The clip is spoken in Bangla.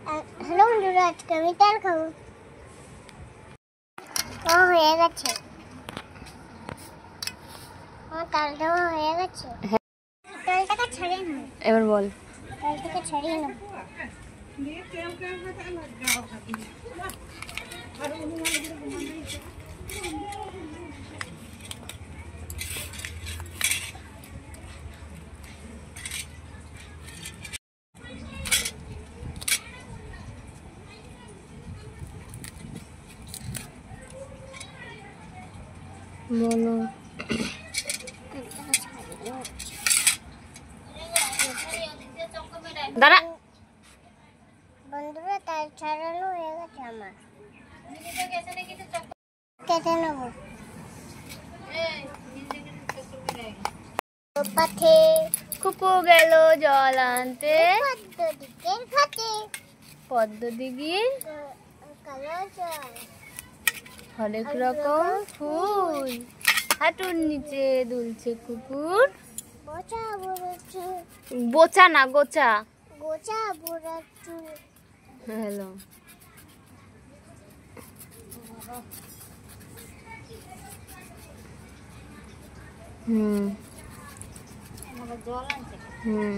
হ্যালো বন্ধুরা, আজকে আমি তাল খাবো। ও হয়ে গেছে, আমার তালটা হয়ে গেছে। তালটাকে ছাড়িয়ে নাও। এবার বল। তালটাকে ছাড়িয়ে নাও। বলো। দাঁড়া। বন্ধুরা, তাল ছাড়ানো হয়ে গেছে আমার। কেটে নেবো। পাথে কুকু গেল জল আনতে দিকের ঘাটে, পদ্ম দিঘির কালো জল, হরেক রকম ফুল, হাঁটুর নিচে দুলছে কুকুর। গোচা বুড়াচ্ছু, বোচা না গোচা। গোচা বুড়াচ্ছু। হ্যালো। হুম জল আনছে। হুম